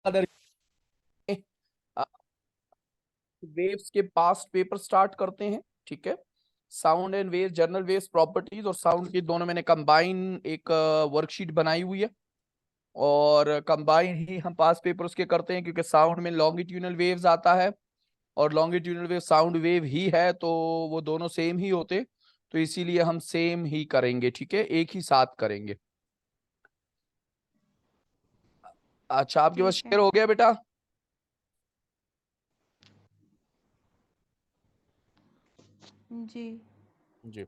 Other waves के past paper start करते हैं। ठीक है, sound and waves, general waves properties और साउंड की दोनों मैंने कंबाइन एक वर्कशीट बनाई हुई है, और कंबाइन ही हम पास्ट पेपर उसके करते हैं, क्योंकि साउंड में लॉन्गिट्यूनल वेव्स आता है और लॉन्गिट्यूनल वेव साउंड वेव ही है, तो वो दोनों सेम ही होते, तो इसीलिए हम सेम ही करेंगे। ठीक है, एक ही साथ करेंगे। अच्छा, आपके पास ठीक है शेयर हो गया बेटा? जी। जी।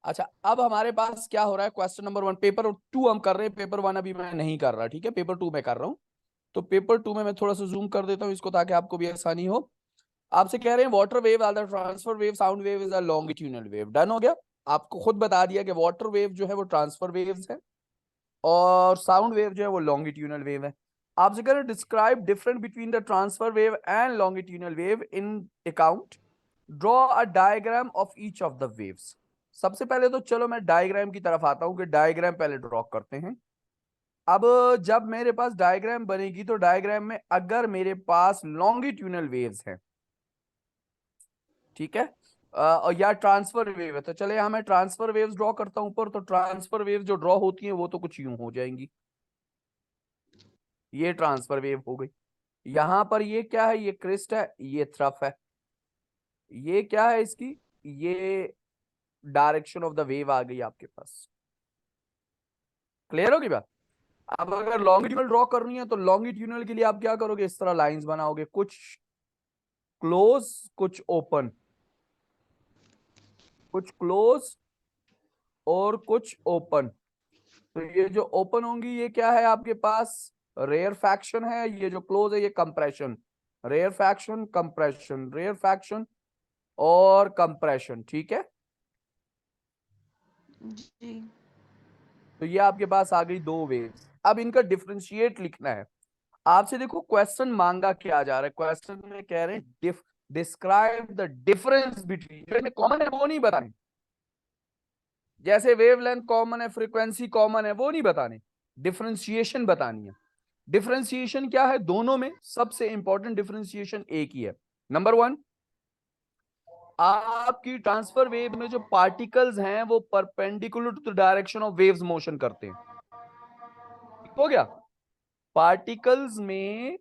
अच्छा, अब हमारे पास क्या हो रहा है, क्वेश्चन नंबर 1, पेपर 2 हम कर रहे हैं, पेपर 1 अभी मैं नहीं कर रहा। ठीक है, पेपर 2 मैं कर रहा हूँ। तो पेपर 2 में मैं थोड़ा सा जूम कर देता हूँ इसको, ताकि आपको भी आसानी हो। आपसे कह रहे हैं water wave are the transverse wave, sound wave is a longitudinal wave. Done हो गया? आपको खुद बता दिया कि वाटर वेव जो है वो ट्रांसफर वेव्स है, और साउंड वेव जो है वो लॉन्गिट्यूनल वेव है। आपसे कह रहे हैं describe difference between the transverse wave and longitudinal wave in account, draw a diagram of each of the waves. सबसे पहले तो चलो मैं डायग्राम की तरफ आता हूं कि डायग्राम पहले ड्रॉ करते हैं। अब जब मेरे पास डायग्राम बनेगी, तो डायग्राम में अगर मेरे पास लॉन्गिट्यूनल वेव्स हैं, ठीक है, और या ट्रांसफर वेव है, तो चले यहां मैं ट्रांसफर वेव्स ड्रॉ करता हूं ऊपर। तो ट्रांसफर वेव जो ड्रॉ होती हैं वो तो कुछ यूं हो जाएंगी, ये ट्रांसफर वेव हो गई। यहां पर ये क्या है, ये क्रिस्ट है, ये थ्रफ है। ये क्या है इसकी, ये डायरेक्शन ऑफ द वेव आ गई आपके पास। क्लियर होगी बात? अब अगर लॉन्गिट्यूनल ड्रॉ करनी है, तो लॉन्गिट्यूनल के लिए आप क्या करोगे, इस तरह लाइंस बनाओगे, कुछ क्लोज कुछ ओपन, कुछ क्लोज और कुछ ओपन। तो ये जो ओपन होंगी ये क्या है आपके पास, रेयर फैक्शन है। ये जो क्लोज है ये compression, rarefaction compression, rarefaction और कंप्रेशन। ठीक है, जी। तो ये आपके पास आ गई दो वेव्स। अब इनका डिफरेंशिएट लिखना है आपसे। देखो क्वेश्चन मांगा क्या जा रहा है, क्वेश्चन में कह रहे हैं डिस्क्राइब द डिफरेंस बिटवीन, जो इनमें कॉमन है वो नहीं बताने, जैसे वेवलेंथ कॉमन है, फ्रीक्वेंसी कॉमन है, वो नहीं बताने, डिफरेंशिएशन बतानी है। डिफरेंशिएशन क्या है दोनों में, सबसे इंपॉर्टेंट डिफरेंशिएशन एक ही है। नंबर 1, आपकी ट्रांसफर वेव में जो पार्टिकल्स हैं वो perpendicular to the direction of waves motion करते हैं। ठीक हो गया? पार्टिकल्स में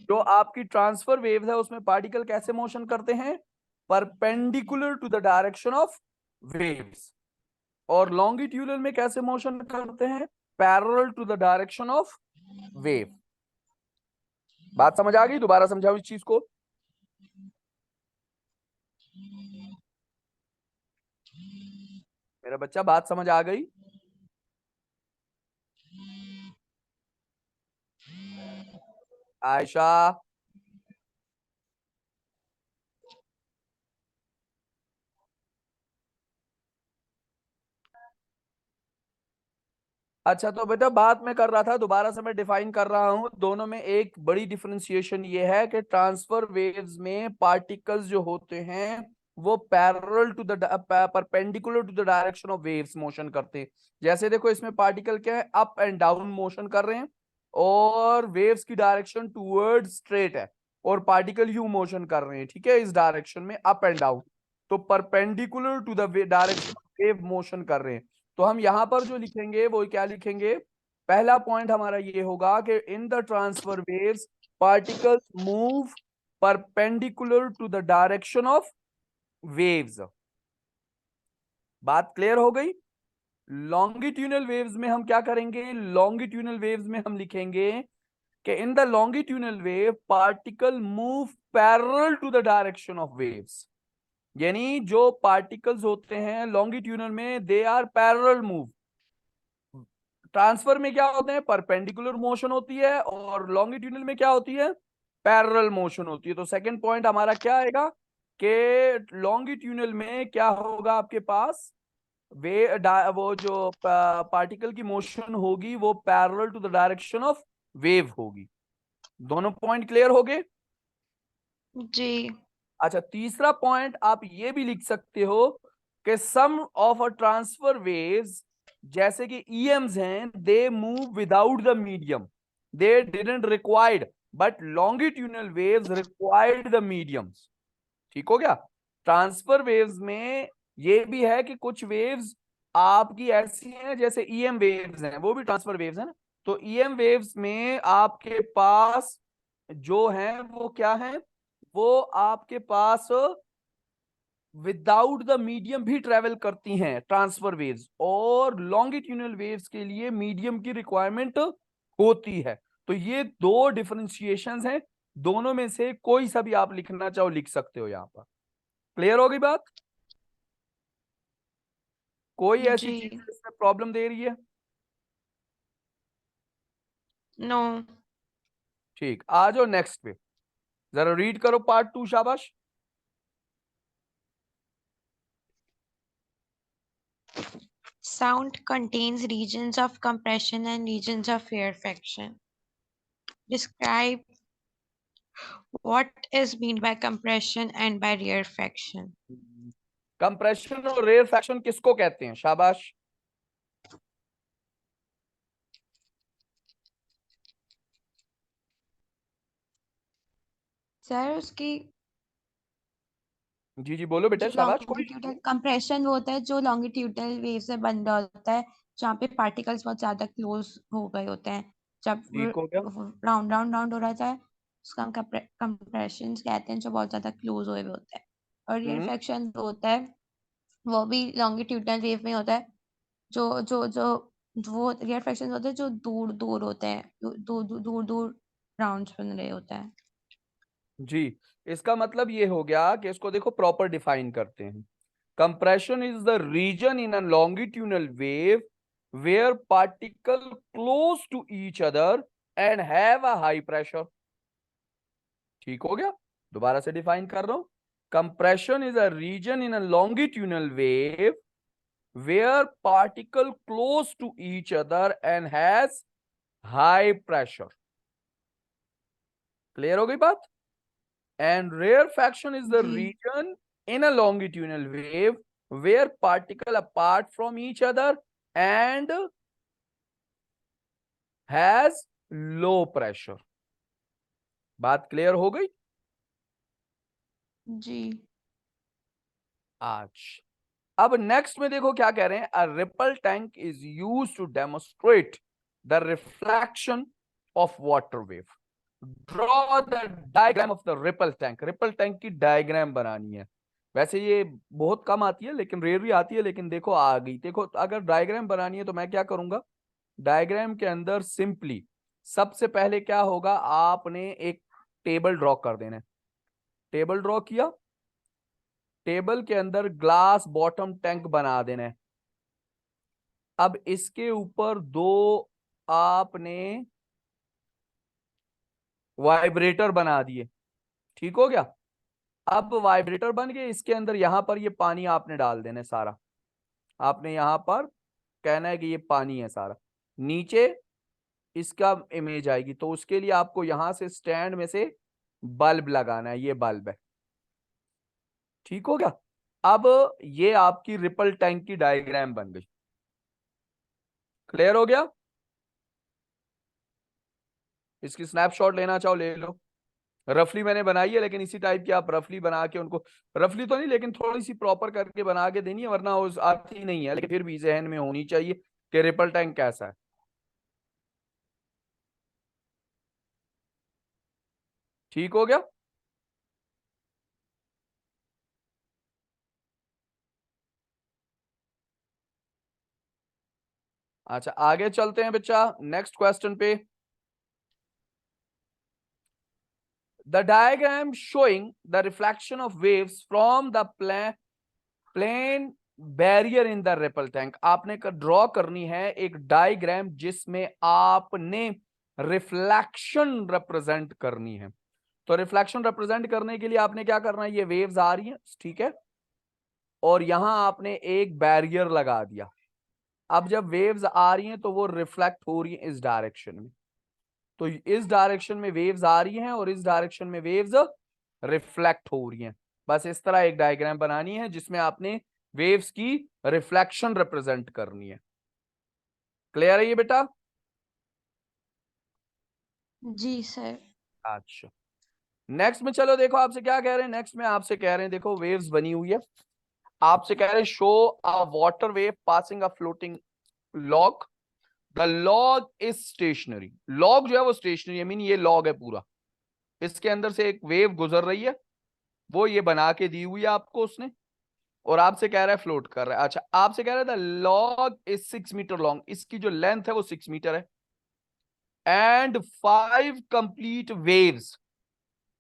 जो आपकी ट्रांसफर वेव है उसमें पार्टिकल कैसे मोशन करते हैं, perpendicular to the direction of waves. और लॉन्गिट्यूडनल में कैसे मोशन करते हैं, parallel to the direction of wave. बात समझ आ गई? दोबारा समझाओ इस चीज को। मेरा बच्चा बात समझ आ गई? आयशा, अच्छा तो बेटा बात मैं कर रहा था, दोबारा से मैं डिफाइन कर रहा हूं। दोनों में एक बड़ी डिफरेंशिएशन ये है कि ट्रांसफर वेव्स में पार्टिकल्स जो होते हैं वो parallel to the perpendicular to the direction of waves motion करते हैं। जैसे देखो इसमें पार्टिकल क्या है, अप एंड डाउन मोशन कर रहे हैं, और वेव्स की डायरेक्शन टूवर्ड स्ट्रेट है, और पार्टिकल यू मोशन कर रहे हैं, ठीक है, इस डायरेक्शन में अप एंड डाउन। तो perpendicular to the direction wave motion कर रहे हैं। तो हम यहां पर जो लिखेंगे वो क्या लिखेंगे, पहला पॉइंट हमारा ये होगा कि in the transfer waves particles move perpendicular to the direction of waves. बात क्लियर हो गई? लॉन्गिट्यूनल वेव्स में हम क्या करेंगे, लॉन्गिट्यूनल वेव्स में हम लिखेंगे कि in the longitudinal wave particle move parallel to the direction of waves. यानी जो पार्टिकल्स होते हैं लॉन्गिट्यूनल में they are parallel move. Transfer में क्या होते हैं, परपेंडिकुलर मोशन होती है, और लॉन्गिट्यूडनल में क्या होती है, पैरेलल मोशन होती है। तो सेकंड पॉइंट हमारा क्या आएगा कि लॉन्गिट्यूडनल में क्या होगा आपके पास, वो जो पार्टिकल की मोशन होगी वो parallel to the direction of wave होगी। दोनों पॉइंट क्लियर हो गए? जी। अच्छा, तीसरा पॉइंट आप ये भी लिख सकते हो कि सम ऑफ अ ट्रांसफर वेव्स, जैसे कि ईएम्स हैं, they move without the medium. they didn't required, but longitudinal waves required the mediums. ठीक हो गया? ट्रांसफर वेव्स में ये भी है कि कुछ वेव्स आपकी ऐसी हैं जैसे ईएम वेव्स हैं, वो भी ट्रांसफर वेव्स है ना। तो ईएम वेव्स में आपके पास जो है वो क्या है, वो आपके पास विदाउट द मीडियम भी ट्रेवल करती हैं ट्रांसफर वेव्स, और लॉन्गिट्यूडनल वेव्स के लिए मीडियम की रिक्वायरमेंट होती है। तो ये दो डिफरेंशिएशंस हैं, दोनों में से कोई सा भी आप लिखना चाहो लिख सकते हो यहां पर। क्लियर होगी बात? कोई ऐसी जी। चीज इसमें प्रॉब्लम दे रही है? नो। ठीक, आ जाओ नेक्स्ट पे, जरा रीड करो पार्ट 2, शाबाश। Sound contains regions of compression and regions of rarefaction. Describe what is meant by compression and by rarefaction. Compression और रेयरफैक्शन किसको कहते हैं? शाबाश। सर उसकी जी जी बोलो बेटा, जो शाबाश। कोई लॉन्गिट्यूडल कंप्रेशन वो होता है जो लॉन्गिट्यूडल वेव से बन रहा होता है, जहाँ पे पार्टिकल्स बहुत ज्यादा क्लोज हो गए होते हैं, जब ठीक हो गया। राउंड राउंड राउंड हो रहा है उसका हम कंप्रेशन कहते हैं, जो बहुत ज्यादा क्लोज हुए हुए होता है। और हम्म रेयरफैक्शन होता है वो भी लॉन्गिट्यूडनल वेव में होता है, जो जो जो वो रेयरफैक्शन होते हैं जो दूर दूर होते हैं, दूर दूर दूर दूर राउंड्स बन रहे होते हैं। जी, इसका मतलब ये हो गया कि इसको देखो प्रॉपर डिफाइन करते हैं। Compression is the region in a longitudinal wave where particle close to each other and have a high pressure. ठीक हो गया? दोबारा से डिफाइन कर रहा हूं। Compression is a region in a longitudinal wave where particle close to each other and has high pressure. Clear हो गई बात? And rarefaction is the जी। region in a longitudinal wave where particle apart from each other and has low pressure. बात clear हो गई? जी। आज अब next में देखो क्या कह रहे हैं। A ripple tank is use to demonstrate the reflection of water wave. Draw the diagram of the ripple tank. Ripple tank की डायग्राम बनानी है। वैसे ये बहुत कम आती है, लेकिन रेयर भी आती है, लेकिन देखो आ गई। देखो अगर डायग्राम बनानी है तो मैं क्या करूंगा, डायग्राम के अंदर सिंपली सबसे पहले क्या होगा, आपने एक टेबल ड्रॉ कर देना है। टेबल ड्रॉ किया, टेबल के अंदर ग्लास बॉटम टैंक बना देना है। अब इसके ऊपर दो आपने वाइब्रेटर बना दिए। ठीक हो गया? अब वाइब्रेटर बन गए, इसके अंदर यहां पर ये पानी आपने डाल देना है सारा। आपने यहां पर कहना है कि ये पानी है सारा। नीचे इसका इमेज आएगी, तो उसके लिए आपको यहां से स्टैंड में से बल्ब लगाना है। ये बल्ब है। ठीक हो गया? अब ये आपकी रिपल टैंक की डायग्राम बन गई। क्लियर हो गया? इसकी स्नैपशॉट लेना चाहो ले लो। रफली मैंने बनाई है, लेकिन इसी टाइप की आप रफली बना के उनको, रफली तो नहीं लेकिन थोड़ी सी प्रॉपर करके बना के देनी है, वरना उस आती नहीं है, लेकिन फिर भी जहन में होनी चाहिए कि रिपल टैंक कैसा है। ठीक हो गया? अच्छा आगे चलते हैं बच्चा नेक्स्ट क्वेश्चन पे। The diagram showing the reflection of waves from the plane barrier in the ripple tank। आपने ड्रॉ करनी है एक डायग्राम जिसमें आपने रिफ्लेक्शन रिप्रेजेंट करनी है। तो रिफ्लेक्शन रिप्रेजेंट करने के लिए आपने क्या करना है, ये वेव्स आ रही हैं, ठीक है, और यहां आपने एक बैरियर लगा दिया। अब जब वेव्स आ रही हैं तो वो रिफ्लेक्ट हो रही है इस डायरेक्शन में। तो इस डायरेक्शन में वेव्स आ रही हैं और इस डायरेक्शन में वेव्स रिफ्लेक्ट हो रही हैं। बस इस तरह एक डायग्राम बनानी है जिसमें आपने वेव्स की रिफ्लेक्शन रिप्रेजेंट करनी है। क्लियर है ये बेटा? जी सर। अच्छा, नेक्स्ट में चलो देखो आपसे क्या कह रहे हैं। नेक्स्ट में आपसे कह रहे हैं, देखो वेव्स बनी हुई है, आपसे कह रहे हैं show a water wave passing a floating log, the log is stationary. Log जो है वो स्टेशनरी है, मीन ये लॉग है पूरा, इसके अंदर से एक वेव गुजर रही है, वो ये बना के दी हुई है आपको उसने, और आपसे कह रहा है फ्लोट कर रहा है। अच्छा, आपसे कह रहा है the log is 6 metre long, इसकी जो लेंथ है वो 6 मीटर है, and 5 complete waves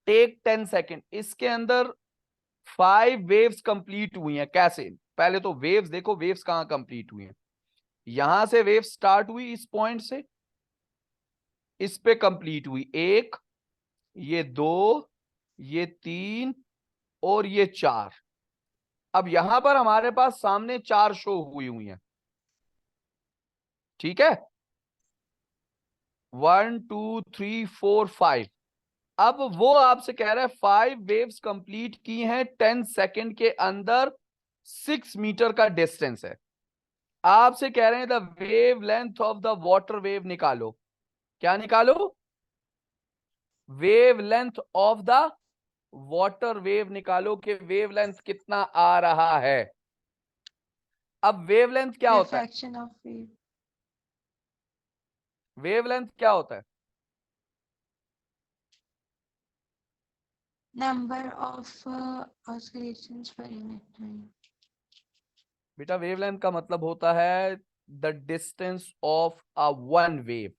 take 10 second. इसके अंदर 5 वेव्स कंप्लीट हुई हैं। कैसे? पहले तो वेव्स देखो, वेव्स कहां कंप्लीट हुई हैं। यहां से वेव स्टार्ट हुई, इस पॉइंट से इस पे कंप्लीट हुई, एक, ये दो, ये तीन, और ये चार। अब यहां पर हमारे पास सामने चार शो हुई हैं, ठीक है, 1 2 3 4 5। अब वो आपसे कह रहा है 5 वेव्स कंप्लीट की हैं 10 सेकेंड के अंदर, 6 मीटर का डिस्टेंस है। आपसे कह रहे हैं the wave length of the water wave निकालो। क्या निकालो? Wave length of the water wave निकालो, कि वेव लेंथ कितना आ रहा है। अब वेव लेंथ क्या होता है? Refraction of wave. Wave length क्या होता है? Number of oscillations per unit time. बेटा वेवलेंथ का मतलब होता है the distance of a one wave,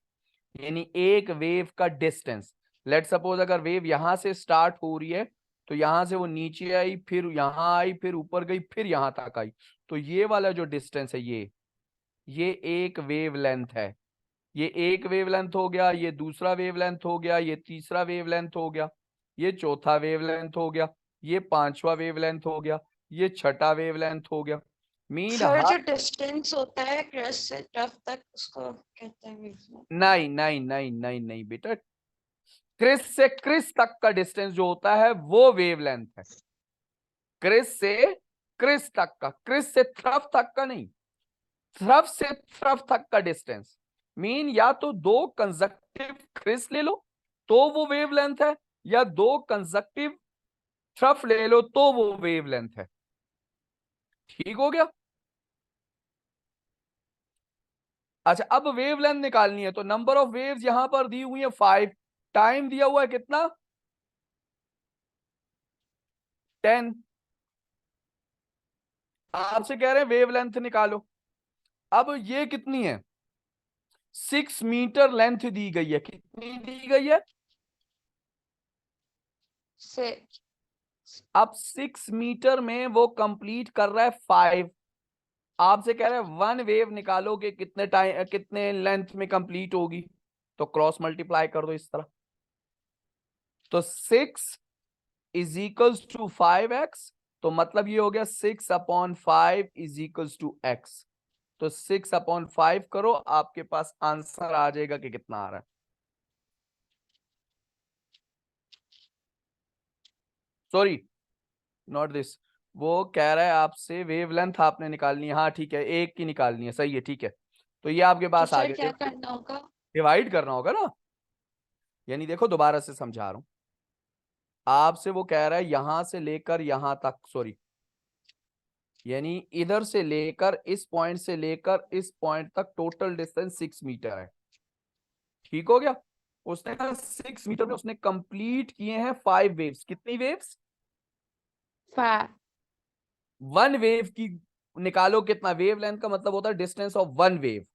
यानी एक वेव का डिस्टेंस। लेट सपोज अगर वेव यहां से स्टार्ट हो रही है, तो यहां से वो नीचे आई, फिर यहां आई, फिर ऊपर गई, फिर यहां तक आई, तो ये वाला जो डिस्टेंस है ये एक वेव लेंथ है। ये एक वेव लेंथ हो गया, ये दूसरा वेव लेंथ हो गया, ये तीसरा वेव लेंथ हो गया, ये चौथा वेव लेंथ हो गया, ये पांचवा वेव लेंथ हो गया, ये छठा वेव लेंथ हो गया। मीन सर हर, जो डिस्टेंस होता है क्रस्ट से टफ तक उसको कहते हैं वेवलेंथ। नहीं नहीं नहीं नहीं नहीं बेटा, क्रिस से क्रिस तक का डिस्टेंस जो होता है वो वेव लेंथ है। क्रिस से क्रिस तक का, क्रिस से थ्रफ तक का नहीं, थ्रफ से थ्रफ तक का डिस्टेंस। मीन या तो दो कंजक्टिव क्रिस ले लो तो वो वेव लेंथ है, या दो कंजक्टिव थ्रफ ले लो तो वो वेव लेंथ है। ठीक हो गया? अच्छा, अब वेव लेंथ निकालनी है, तो नंबर ऑफ वेव्स यहां पर दी हुई है 5, टाइम दिया हुआ है कितना? 10। आपसे कह रहे हैं वेव लेंथ निकालो। अब ये कितनी है? 6 मीटर लेंथ दी गई है। कितनी दी गई है? से अब 6 मीटर में वो कंप्लीट कर रहा है 5। आपसे कह रहे हैं वन वेव निकालो कि कितने टाइम, कितने लेंथ में कंप्लीट होगी, तो क्रॉस मल्टीप्लाई कर दो इस तरह। तो 6 = 5x, तो मतलब ये हो गया 6/5 = x। तो 6/5 करो, आपके पास आंसर आ जाएगा कि कितना आ रहा है। Sorry, not this. वो कह रहा है आपसे वेवलेंथ आपने निकालनी है, हाँ ठीक है, एक की निकालनी है, सही है, ठीक है। तो ये आपके तो पास आ सर गया, क्या करना होगा? डिवाइड करना होगा ना। यानी देखो दोबारा से समझा रहा हूं आपसे, वो कह रहा है यहां से लेकर यहां तक, सॉरी, यानी इधर से लेकर इस पॉइंट से लेकर इस पॉइंट तक टोटल डिस्टेंस 6 मीटर है। ठीक हो गया? उसने कहा 6 मीटर में उसने कंप्लीट किए हैं 5 वेव्स। कितनी वेव्स? 5। वन वेव की निकालो कितना, वेव लेंथ का मतलब होता है डिस्टेंस ऑफ वन वेव,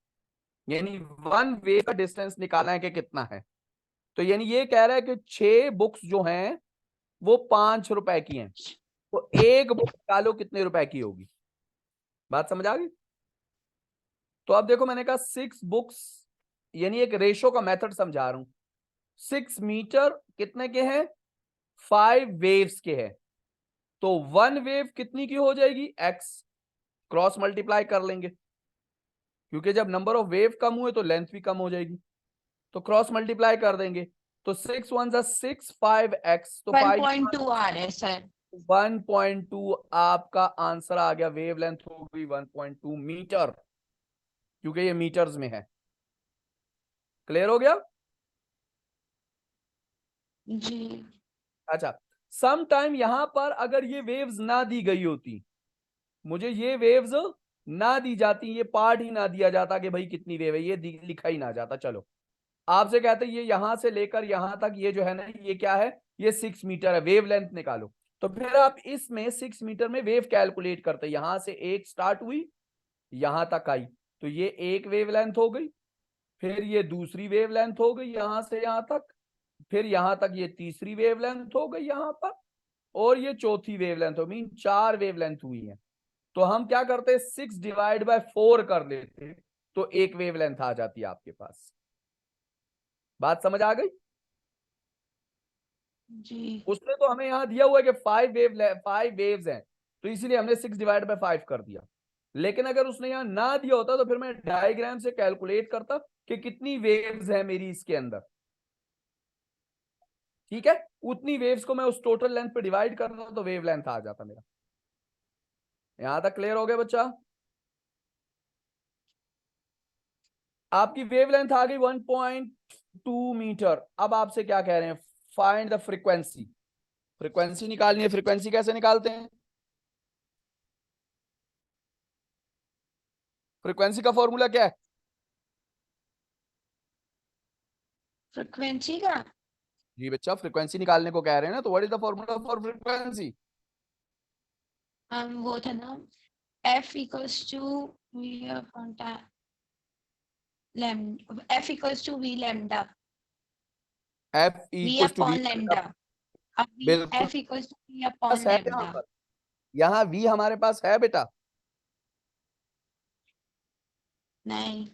यानी वन वेव का डिस्टेंस निकालना है कि कितना है। तो यानी ये कह रहा है कि 6 बुक्स जो हैं वो 5 रुपए की हैं, तो एक बुक निकालो कितने रुपए की होगी। बात समझ आ गई? तो अब देखो, मैंने कहा 6 बुक्स, यानी एक रेशो का मेथड समझा रहा हूं। 6 मीटर कितने के हैं? 5 वेव्स के हैं। तो वन वेव कितनी की हो जाएगी? x, क्रॉस मल्टीप्लाई कर लेंगे, क्योंकि जब नंबर ऑफ वेव कम हुए तो लेंथ भी कम हो जाएगी, तो क्रॉस मल्टीप्लाई कर देंगे। तो 6 × 1 = 6, 5x, तो 5 1.2 आ रहा है सर। 1.2 आपका आंसर आ गया। वेव लेंथ हो गई 1.2 मीटर, क्योंकि ये मीटर्स में है। क्लियर हो गया? जी। अच्छा, सम टाइम यहां पर अगर ये वेव्स ना दी गई होती, मुझे ये वेव्स ना दी जाती, ये पार्ट ही ना दिया जाता कि भाई कितनी वेव है, ये लिखा ही ना जाता। चलो, आपसे कहते हैं ये यहां से लेकर यहां तक, ये जो है ना, ये क्या है, ये 6 मीटर है, वेव लेंथ निकालो। तो फिर आप इसमें 6 मीटर में वेव कैलकुलेट करते, यहां से एक स्टार्ट हुई, यहां तक आई, तो ये एक वेव लेंथ हो गई, फिर ये दूसरी वेव लेंथ हो गई यहां से यहां तक, फिर यहां तक ये तीसरी वेव लेंथ हो गई यहां पर, और ये चौथी वेव लेंथ हो, मीन 4 वेव लेंथ हुई है। तो हम क्या करते, 6/4 कर लेते, तो एक वेव लेंथ आ जाती है आपके पास। बात समझ आ गई? जी। उसने तो हमें यहां दिया हुआ है कि 5 वेव्स हैं, तो इसीलिए हमने 6/5 कर दिया। लेकिन अगर उसने यहां ना दिया होता तो फिर मैं डायग्राम से कैलकुलेट करता कि कितनी वेव्स है मेरी इसके अंदर। ठीक है, उतनी वेव्स को मैं उस टोटल लेंथ पे डिवाइड करता तो वेव लेंथ आ जाता मेरा। यहां तक क्लियर हो गया बच्चा? आपकी वेव लेंथ आ गई 1.2 मीटर। अब आपसे क्या कह रहे हैं, फाइंड द फ्रीक्वेंसी। फ्रीक्वेंसी निकालनी है। फ्रीक्वेंसी कैसे निकालते हैं? फ्रीक्वेंसी का फॉर्मूला क्या है? फ्रिक्वेंसी का जी बच्चा, फ्रीक्वेंसी निकालने को कह रहे हैं ना, तो what is the formula for frequency? हम वो था ना, F equals to V upon lambda, F equals to V lambda, F V equal to V. Upon lambda. अब V बिल्कुल, F equals to V upon पास है यहाँ लैम्डा। पर, यहाँ वी हमारे पास है बेटा। नहीं।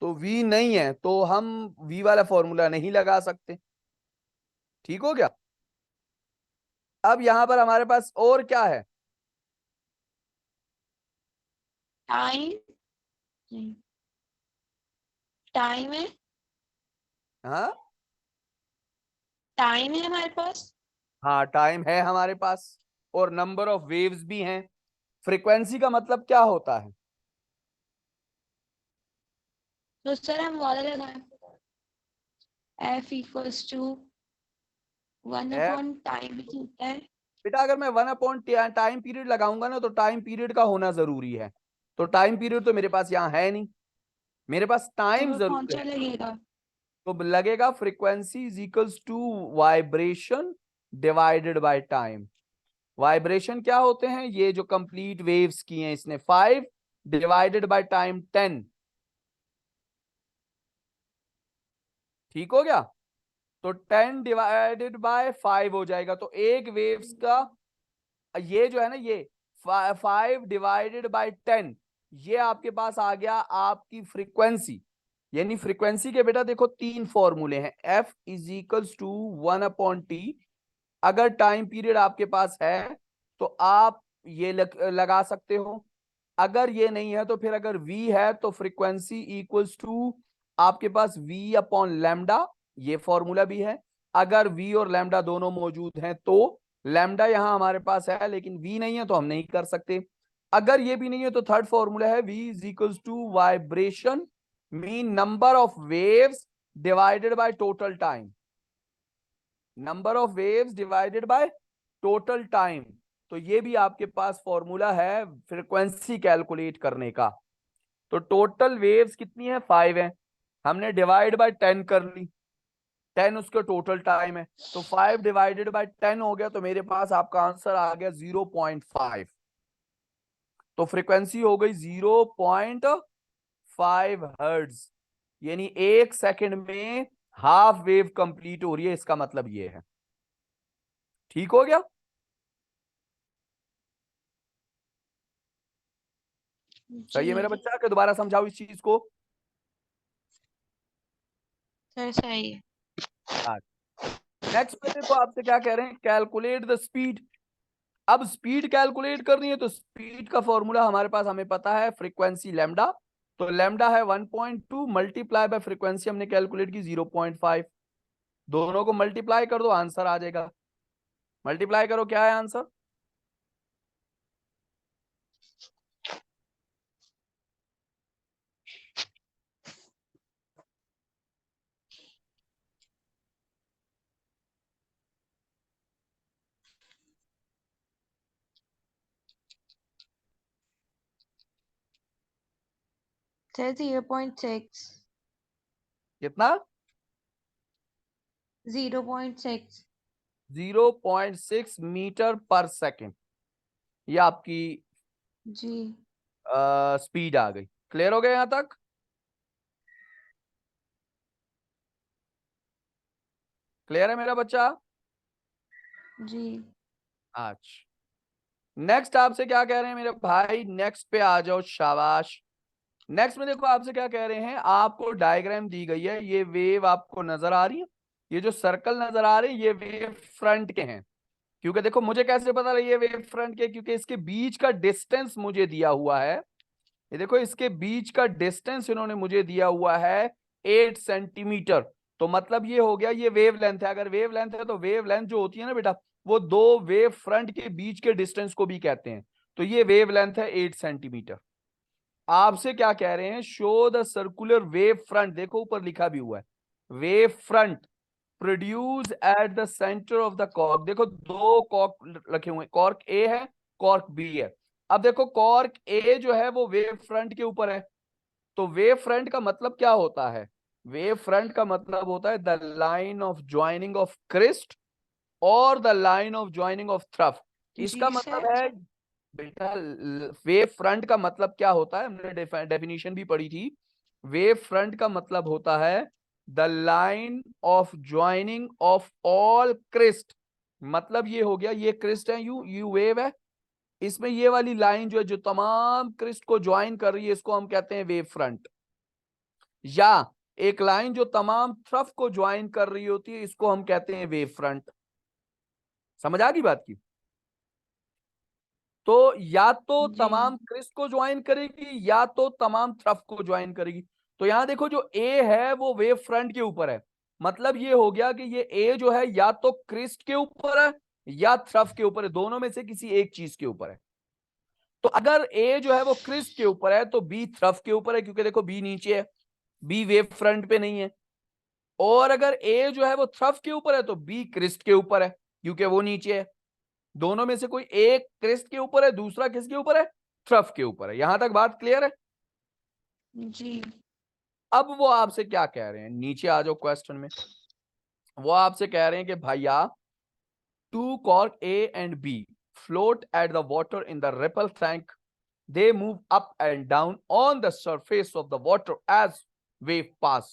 तो वी नहीं है तो हम वी वाला फॉर्मूला नहीं लगा सकते। ठीक हो गया? अब यहां पर हमारे पास और क्या है? टाइम, नहीं, टाइम है, हाँ, टाइम है हमारे पास। हाँ टाइम है हमारे पास, और नंबर ऑफ वेव्स भी हैं। फ्रीक्वेंसी का मतलब क्या होता है? तो सर हम वाला लगाए, F equals to 1 F, upon time भी होता है। बेटा अगर मैं 1 अपॉन टाइम पीरियड लगाऊंगा ना, तो टाइम पीरियड का होना जरूरी है। तो टाइम पीरियड तो मेरे पास यहाँ है नहीं, मेरे पास तो टाइम वो कौन जरूर सा है। लगेगा? तो लगेगा frequency is equals to vibration divided by time. Vibration क्या होते हैं, ये जो कंप्लीट वेव्स की हैं इसने 5 डिवाइडेड बाय टाइम 10। ठीक हो गया? तो 10 डिवाइडेड बाय 5 हो जाएगा, तो एक वेव्स का, ये जो है ना, ये 5 डिवाइडेड बाय 10, ये आपके पास आ गया आपकी फ्रीक्वेंसी। यानी फ्रीक्वेंसी के बेटा देखो 3 फॉर्मूले हैं, F is equals to 1/t। अगर टाइम पीरियड आपके पास है तो आप ये लगा सकते हो, अगर ये नहीं है तो फिर अगर v है तो फ्रीक्वेंसी इक्वल्स टू आपके पास v अपॉन लैम्डा, ये फॉर्मूला भी है। अगर v और लैम्डा दोनों मौजूद हैं तो लैम्डा यहां हमारे पास है लेकिन v नहीं है तो हम नहीं कर सकते। अगर ये भी नहीं है तो थर्ड फॉर्मूला है v is equals to vibration mean number of waves divided by total time. Number of waves divided by total time. तो ये भी आपके पास फॉर्मूला है फ्रीक्वेंसी कैलकुलेट करने का। तो टोटल वेव्स कितनी है, 5 है, हमने डिवाइड बाय 10 कर ली, 10 उसका टोटल टाइम है, तो 5/10 हो गया, तो मेरे पास आपका आंसर आ गया 0.5। तो फ्रीक्वेंसी हो गई 0.5 हर्ट्ज, यानी 1 सेकंड में हाफ वेव कंप्लीट हो रही है, इसका मतलब ये है। ठीक हो गया? जी। सही है मेरा बच्चा, कि दोबारा समझाओ इस चीज को? सर सही है। नेक्स्ट में देखो आपसे क्या कह रहे हैं, कैलकुलेट द स्पीड। अब स्पीड कैलकुलेट करनी है, तो स्पीड का फॉर्मूला हमारे पास हमें पता है, फ्रीक्वेंसी लैम्डा। तो लैम्डा है 1.2 मल्टीप्लाई बाय फ्रीक्वेंसी हमने कैलकुलेट की 0.5। दोनों को मल्टीप्लाई कर दो, आंसर आ जाएगा। मल्टीप्लाई करो, क्या है आंसर? सर 0.6 कितना? 0.6 0.6 मीटर पर सेकेंड, ये आपकी जी स्पीड आ गई। क्लियर हो गया यहां तक? क्लियर है मेरा बच्चा? जी आज नेक्स्ट आपसे क्या कह रहे हैं मेरे भाई, नेक्स्ट पे आ जाओ, शाबाश। नेक्स्ट में देखो आपसे क्या कह रहे हैं, आपको डायग्राम दी गई है, ये वेव आपको नजर आ रही है, ये जो सर्कल नजर आ रहे हैं ये वेव फ्रंट के हैं। क्योंकि देखो मुझे कैसे पता लगे ये वेव फ्रंट के, क्योंकि इसके बीच का डिस्टेंस मुझे दिया हुआ है। ये देखो इसके बीच का डिस्टेंस इन्होंने मुझे दिया हुआ है 8 सेंटीमीटर। तो मतलब ये हो गया, ये वेव लेंथ है। अगर वेव लेंथ है तो वेव लेंथ जो होती है ना बेटा, वो दो वेव फ्रंट के बीच के डिस्टेंस को भी कहते हैं। तो ये वेव लेंथ है 8 सेंटीमीटर। आपसे क्या कह रहे हैं, show the circular wave front, देखो ऊपर लिखा भी हुआ है wave front produce at the centre of the cork. देखो दो कॉर्क रखे हुए हैं, कॉर्क ए है, कॉर्क बी है। अब देखो कॉर्क ए जो है वो वेव फ्रंट के ऊपर है। तो वेव फ्रंट का मतलब क्या होता है? वेव फ्रंट का मतलब होता है the line of joining of crest और the line of joining of trough. इसका जी मतलब सर है बेटा, वेव फ्रंट का मतलब क्या होता है, हमने डेफिनेशन भी पढ़ी थी। वेव फ्रंट का मतलब होता है the line of joining of all crest. मतलब ये हो गया, ये क्रिस्ट है, यू वेव है, इसमें ये वाली लाइन जो है जो तमाम क्रिस्ट को ज्वाइन कर रही है, इसको हम कहते हैं वेव फ्रंट। या एक लाइन जो तमाम थ्रफ को ज्वाइन कर रही होती है, इसको हम कहते हैं वेव फ्रंट। समझ आ गई बात की? तो या तो जी तमाम क्रिस्ट को ज्वाइन करेगी या तो तमाम थ्रफ को ज्वाइन करेगी। तो यहां देखो जो ए है वो वेव फ्रंट के ऊपर है। मतलब ये हो गया कि ये ए जो है या तो क्रिस्ट के ऊपर है या थ्रफ के ऊपर है, दोनों में से किसी एक चीज के ऊपर है। तो अगर ए जो है वो क्रिस्ट के ऊपर है तो बी थ्रफ के ऊपर है, क्योंकि देखो बी नीचे है, बी वेव फ्रंट पे नहीं है। और अगर ए जो है वो थ्रफ के ऊपर है तो बी क्रिस्ट के ऊपर है, क्योंकि वो नीचे है। दोनों में से कोई एक क्रिस्ट के ऊपर है, दूसरा किसके ऊपर है? ट्रफ के ऊपर है। यहां तक बात क्लियर है? जी अब वो आपसे क्या कह रहे हैं, नीचे आ जाओ क्वेश्चन में। वो आपसे कह रहे हैं कि भैया two cork A and B float at the water in the ripple tank. They move up and down on the surface of the water as wave pass.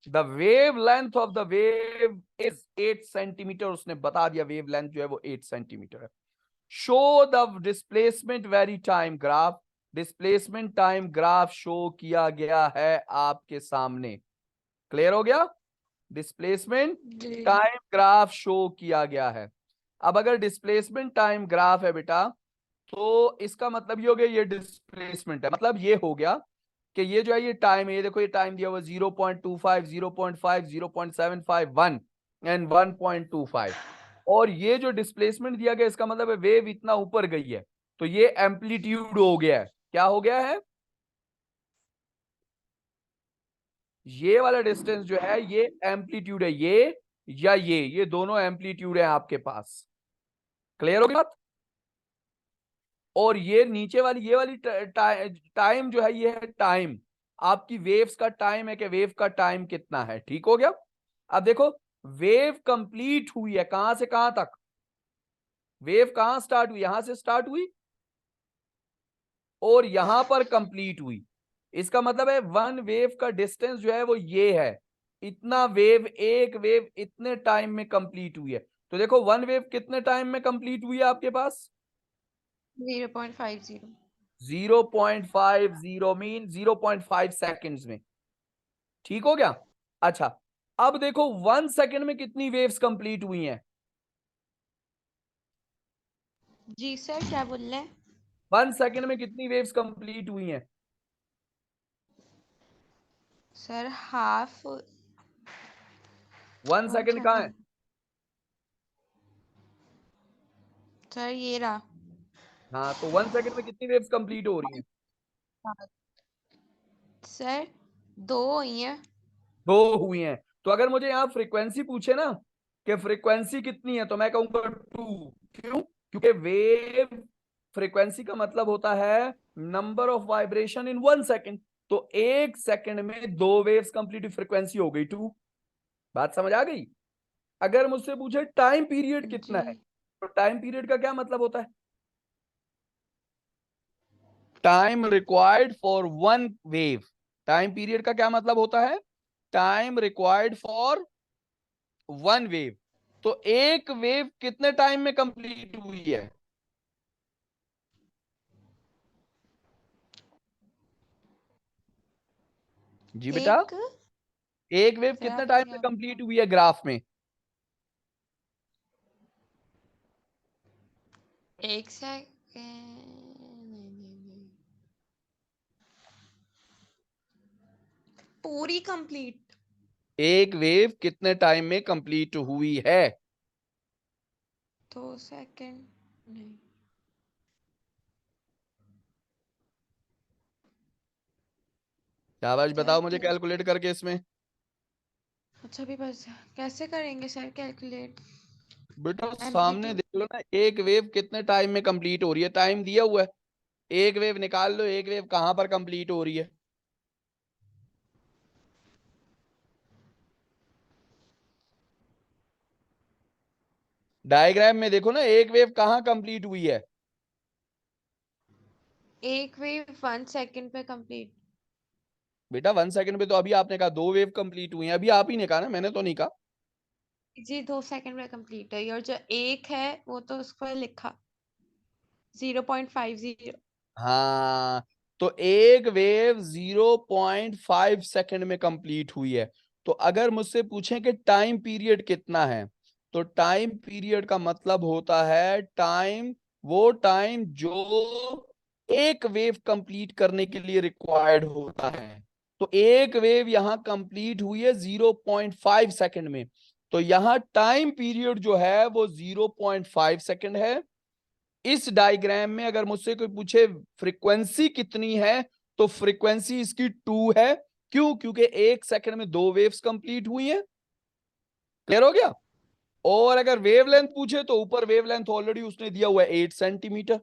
The wavelength of the wave is 8 centimetre. उसने बता दिया wave length जो है वो 8 centimetre है। Show the displacement very time graph. Displacement time graph show किया गया है आपके सामने। क्लियर हो गया? डिस्प्लेसमेंट जी टाइम ग्राफ शो किया गया है। अब अगर डिस्प्लेसमेंट टाइम ग्राफ है बेटा, तो इसका मतलब ये हो गया ये डिस्प्लेसमेंट है। मतलब ये हो गया कि ये जो है ये टाइम है, ये देखो ये टाइम दिया हुआ 0.25 0.5 0.751 एंड 1.25। और ये जो डिस्प्लेसमेंट दिया गया इसका मतलब है वेव इतना ऊपर गई है, तो ये एम्पलीट्यूड हो गया है। क्या हो गया है? ये वाला डिस्टेंस जो है ये एम्पलीट्यूड है, ये या ये दोनों एम्पलीट्यूड है आपके पास। क्लियर हो गया बात? और ये नीचे वाली ये वाली टाइम जो है ये है टाइम, आपकी वेव्स का टाइम है कि वेव का टाइम कितना है। ठीक हो गया? अब देखो वेव कंप्लीट हुई है कहां से कहां तक? वेव कहां स्टार्ट हुई? यहां से स्टार्ट हुई और यहां पर कंप्लीट हुई। इसका मतलब है वन वेव का डिस्टेंस जो है वो ये है, इतना वेव, एक वेव इतने टाइम में कंप्लीट हुई है। तो देखो वन वेव कितने टाइम में कंप्लीट हुई है आपके पास? 0.50 0.50 मीन 0.5 सेकेंड्स में। ठीक हो गया? अच्छा, अब देखो 1 सेकेंड में कितनी वेव्स कंप्लीट हुई हैं? जी सर क्या बोल रहे हैं 1 सेकेंड में कितनी वेव्स कंप्लीट हुई हैं? सर हाफ 1 सेकेंड कहाँ है? सर ये रहा हाँ, तो 1 सेकेंड में कितनी वेव्स कंप्लीट हो रही हैं? सर 2 हुई हैं 2 हुई हैं। तो अगर मुझे यहाँ फ्रीक्वेंसी पूछे ना कि फ्रीक्वेंसी कितनी है, तो मैं कहूंगा 2। क्यों? क्योंकि वेव फ्रीक्वेंसी का मतलब होता है number of vibration in 1 second. तो 1 सेकेंड में 2 वेव्स कंप्लीट फ्रीक्वेंसी हो गई 2। बात समझ आ गई? अगर मुझसे पूछे टाइम पीरियड कितना जी। है, तो टाइम पीरियड का क्या मतलब होता है? Time required for 1 wave. Time period का क्या मतलब होता है? Time required for 1 wave. तो एक वेव कितने टाइम में कंप्लीट हुई है? जी बेटा, एक एक वेव जरा कितने टाइम बोलिए में आप। कंप्लीट हुई है ग्राफ में? एक सेकेंड, नहीं, पूरी कंप्लीट। एक वेव कितने टाइम में कंप्लीट हुई है? 2 सेकेंड, नहीं। शाबाश, क्या बताओ मुझे टू? कैलकुलेट करके इसमें। अच्छा भी बस कैसे करेंगे सर कैलकुलेट? बेटा सामने एम्पलीट्यूड। देख लो ना, एक वेव कितने टाइम में कंप्लीट हो रही है, टाइम दिया हुआ है। एक वेव निकाल लो, एक वेव कहां पर कंप्लीट हो रही है। डायग्राम में देखो ना, एक वेव कहां कंप्लीट हुई है। एक वेव 1 सेकेंड पे कंप्लीट। बेटा 1 सेकंड पे तो अभी आपने कहा 2 वेव कंप्लीट हुई हैं, अभी आप ही ने कहा ना, मैंने तो नहीं कहा। जी 2 सेकेंड में कंप्लीट है, और जो एक है वो तो उसको लिखा 0.50। हाँ, तो एक वेव 0.5 सेकंड में कंप्लीट हुई है। तो अगर मुझसे पूछें कि टाइम पीरियड कितना है, तो टाइम पीरियड का मतलब होता है टाइम, वो टाइम जो एक वेव कंप्लीट करने के लिए रिक्वायर्ड होता है। तो एक वेव यहां कंप्लीट हुई है 0.5 सेकंड में, तो यहां टाइम पीरियड जो है वो 0.5 सेकंड है। इस डायग्राम में अगर मुझसे कोई पूछे फ्रीक्वेंसी कितनी है, तो फ्रीक्वेंसी इसकी 2 है। क्यों? क्योंकि 1 सेकंड में 2 वेव्स कंप्लीट हुई हैं। क्लियर हो गया? और अगर वेवलेंथ पूछे तो ऊपर वेवलेंथ ऑलरेडी उसने दिया हुआ है 8 सेंटीमीटर।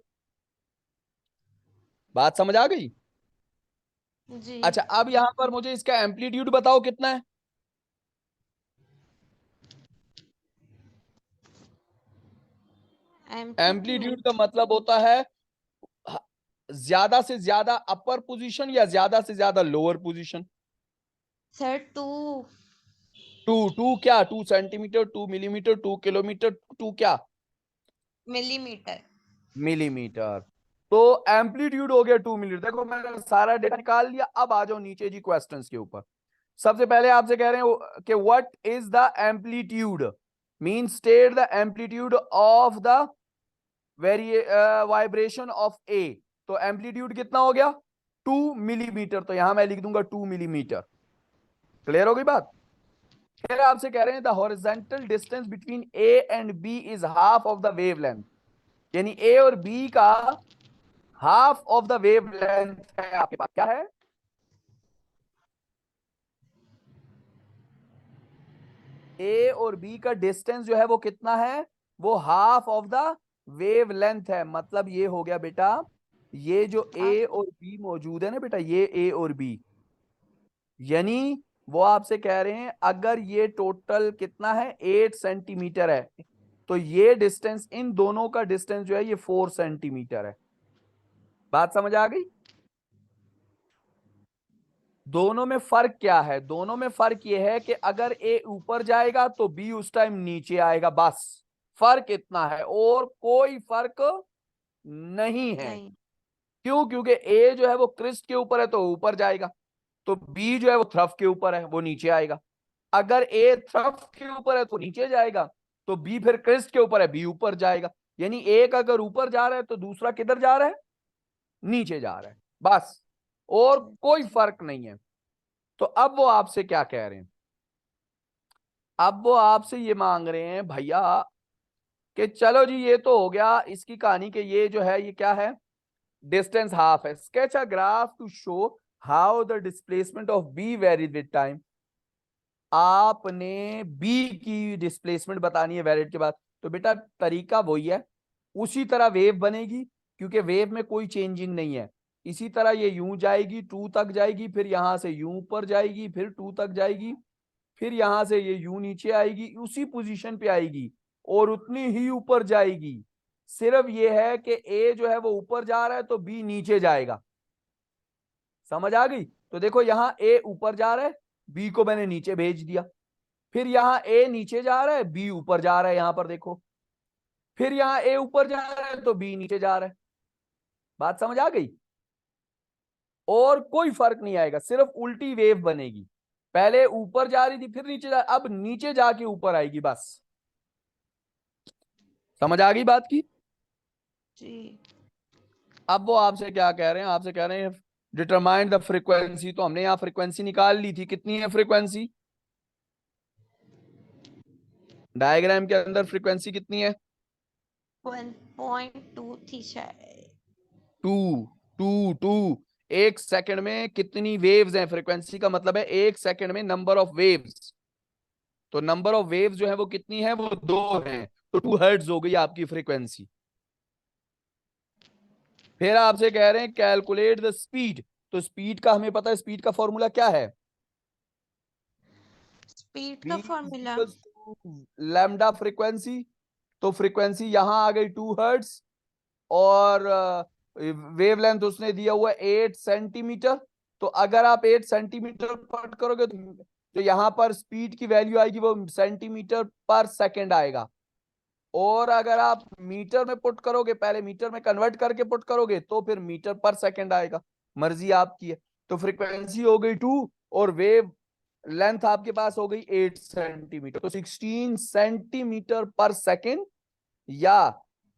बात समझ आ गई? जी। अच्छा, अब यहां पर मुझे इसका एम्पलीट्यूड बताओ कितना है। Amplitude amplitude. का मतलब होता है ज्यादा से ज्यादा अपर पोजीशन या ज्यादा से ज्यादा lower position. Sir 2 two two क्या? 2 सेंटीमीटर, 2 मिलीमीटर, 2 किलोमीटर, टू क्या? मिलीमीटर। मिलीमीटर। तो एम्पलीट्यूड हो गया 2 मिलीमीटर। देखो मैंने सारा डेटा निकाल लिया, अब आ जाओ नीचे जी क्वेश्चंस के ऊपर। सबसे पहले आपसे कह रहे हैं कि what is the amplitude, mean state the amplitude of the very vibration of A. तो एम्पलीट्यूड कितना हो गया? 2 मिलीमीटर। तो यहां मैं लिख दूंगा 2 मिलीमीटर। क्लियर हो गई बात? फिर आपसे कह रहे हैं the horizontal distance between A and B is half of the wavelength, यानी ए और बी का हाफ ऑफ द वेवलेंथ है आपके पास। क्या है? ए और बी का डिस्टेंस जो है वो कितना है? वो हाफ ऑफ द वेवलेंथ है। मतलब ये हो गया बेटा, ये जो ए आप और बी मौजूद है ना बेटा, ये ए और बी, यानी वो आपसे कह रहे हैं अगर ये टोटल कितना है 8 सेंटीमीटर है, तो ये डिस्टेंस, इन दोनों का डिस्टेंस जो है ये 4 सेंटीमीटर है। बात समझ आ गई? दोनों में फर्क क्या है? दोनों में फर्क ये है कि अगर ए ऊपर जाएगा तो बी उस टाइम नीचे आएगा, बस फर्क इतना है, और कोई फर्क नहीं है। नहीं। क्यों? क्योंकि ए जो है वो क्रिस्ट के ऊपर है तो ऊपर जाएगा, तो बी जो है वो थ्रफ के ऊपर है, वो नीचे आएगा। अगर ए थ्रफ के ऊपर है तो नीचे जाएगा, तो बी फिर क्रिस्ट के ऊपर है, बी ऊपर जाएगा। यानी एक अगर ऊपर जा रहा है तो दूसरा किधर जा रहा है? नीचे जा रहा है, बस, और कोई फर्क नहीं है। तो अब वो आपसे क्या कह रहे हैं? अब वो आपसे ये मांग रहे हैं भैया कि चलो जी ये तो हो गया इसकी कहानी, कि ये जो है ये क्या है? डिस्टेंस हाफ है। Sketch a graph to show how the displacement of B varies with time. आपने बी की डिस्प्लेसमेंट बतानी है वेरिड के बाद। तो बेटा तरीका वही है, उसी तरह वेव बनेगी, क्योंकि वेव में कोई चेंजिंग नहीं है। इसी तरह ये यूं जाएगी 2 तक जाएगी, फिर यहां से यूं ऊपर जाएगी, फिर 2 तक जाएगी, फिर यहां से ये यूं नीचे आएगी, उसी पोजीशन पे आएगी और उतनी ही ऊपर जाएगी। सिर्फ ये है कि ए जो है वो ऊपर जा रहा है तो बी नीचे जाएगा। समझ आ गई? तो देखो यहां ए ऊपर जा रहा है, बी को मैंने नीचे भेज दिया। फिर यहां ए नीचे जा रहा है, बी ऊपर जा रहा है, यहां पर देखो। फिर यहां ए ऊपर जा रहा है तो बी नीचे जा रहा है। बात समझ आ गई? और कोई फर्क नहीं आएगा, सिर्फ उल्टी वेव बनेगी। पहले ऊपर जा रही थी फिर नीचे अब नीचे जाके ऊपर आएगी बस। समझ आ गई बात की? जी। अब वो आपसे क्या कह रहे हैं, आपसे कह रहे हैं डिटरमाइन द फ्रीक्वेंसी। तो हमने यहाँ फ्रीक्वेंसी निकाल ली थी, कितनी है फ्रीक्वेंसी? डायग्राम के अंदर फ्रीक्वेंसी कितनी है? 1.2 थी शायद। 2। 2। एक सेकंड में कितनी वेव्स हैं? फ्रीक्वेंसी का मतलब है एक सेकंड में नंबर ऑफ वेव्स। तो नंबर ऑफ वेव्स जो है वो कितनी है? वो 2 हैं। तो 2 हर्ट्ज हो गई आपकी फ्रीक्वेंसी। फिर आपसे कह रहे हैं कैलकुलेट द स्पीड। तो स्पीड का हमें पता है, स्पीड का फॉर्मूला क्या है? स्पीड v का formula. Equals to lambda frequency. तो फ्रीक्वेंसी यहां आ गई 2 हर्ट्ज, और वेवलेंथ उसने दिया हुआ है 8 सेंटीमीटर। तो अगर आप 8 सेंटीमीटर पुट करोगे तो यहां पर स्पीड की वैल्यू आएगी वो सेंटीमीटर पर सेकंड आएगा। और अगर आप मीटर में पुट करोगे, पहले मीटर में कन्वर्ट करके पुट करोगे तो फिर मीटर पर सेकंड आएगा। मर्जी आपकी है। तो फ्रीक्वेंसी हो गई 2 और वेव लेंथ आपके पास हो गई 8 सेंटीमीटर। तो 16 सेंटीमीटर पर सेकंड, या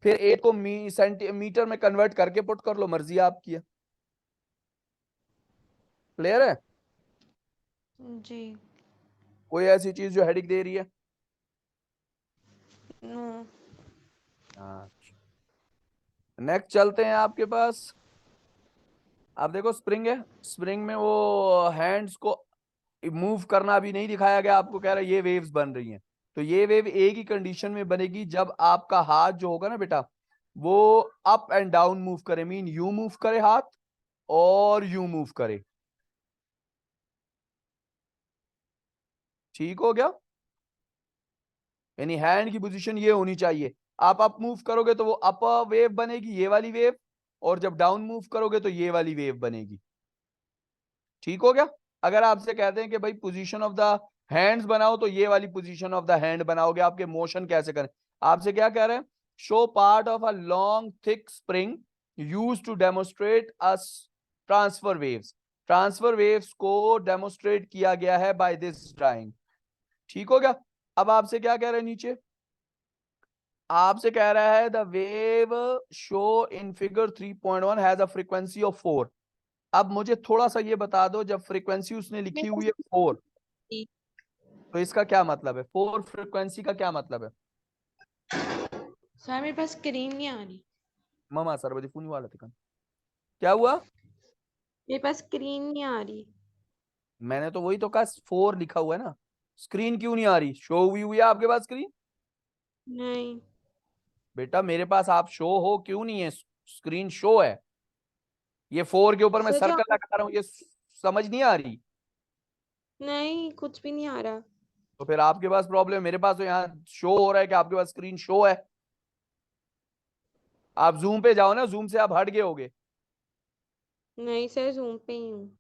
फिर 8 को सेंटीमीटर में कन्वर्ट करके पुट कर लो, मर्जी आपकी है। क्लियर है? जी। कोई ऐसी चीज जो हेडिक दे रही है? नो। हाँ। नेक्स्ट चलते हैं आपके पास। आप देखो स्प्रिंग है, स्प्रिंग में वो हैंड्स को मूव करना अभी नहीं दिखाया गया आपको, कह रहा है ये वेव्स बन रही हैं। तो ये वेव एक ही कंडीशन में बनेगी जब आपका हाथ जो होगा ना बेटा, वो अप एंड डाउन मूव करे, मीन यू मूव करे हाथ और यू मूव करे। ठीक हो गया? यानी हैंड की पोजीशन ये होनी चाहिए। आप अप मूव करोगे तो वो अप वेव बनेगी, ये वाली वेव, और जब डाउन मूव करोगे तो ये वाली वेव बनेगी। ठीक हो गया? अगर आपसे कहते हैं कि भाई पोजीशन ऑफ द हैंड्स बनाओ तो ये वाली पोजीशन ऑफ द हैंड बनाओगे, आपके मोशन कैसे करें? आपसे क्या कह रहे हैं? Show part of a long thick spring use to demonstrate us transfer waves. Transfer waves को डेमोस्ट्रेट किया गया है बाय दिस ड्राइंग। ठीक हो गया? अब आपसे क्या कह रहे हैं नीचे? आपसे कह रहा है the wave show in figure 3.1 has a frequency of 4। अब मुझे थोड़ा सा ये बता दो, जब फ्रीक्वेंसी उसने लिखी मेरे हुई पास है 4, थी। तो इसका क्या मतलब है? 4 फ्रीक्वेंसी का क्या मतलब है? सर मेरे पास स्क्रीन नहीं आ रही। ममा सर बजे फोन वाला थे। क्या हुआ? मेरे पास स्क्रीन नहीं आ रही। मैंने तो वही तो कहा, 4 लिखा हुआ है ना। स्क्रीन क्यों नहीं आ रही? शो हुई है आपके पास स्क्रीन? नहीं। बेटा मेरे पास आप शो हो क्यों नहीं है? स्क्रीन शो है। ये 4 के ऊपर मैं सर जो सर्कल लगा रहा हूं, ये समझ नहीं आ रही? नहीं, कुछ भी नहीं आ रहा। तो फिर आपके पास प्रॉब्लम है, मेरे पास तो यहाँ शो हो रहा है कि आपके पास स्क्रीन शो है। आप जूम पे जाओ ना, जूम से आप हट गए होगे। नहीं सर, जूम पे ही हूँ।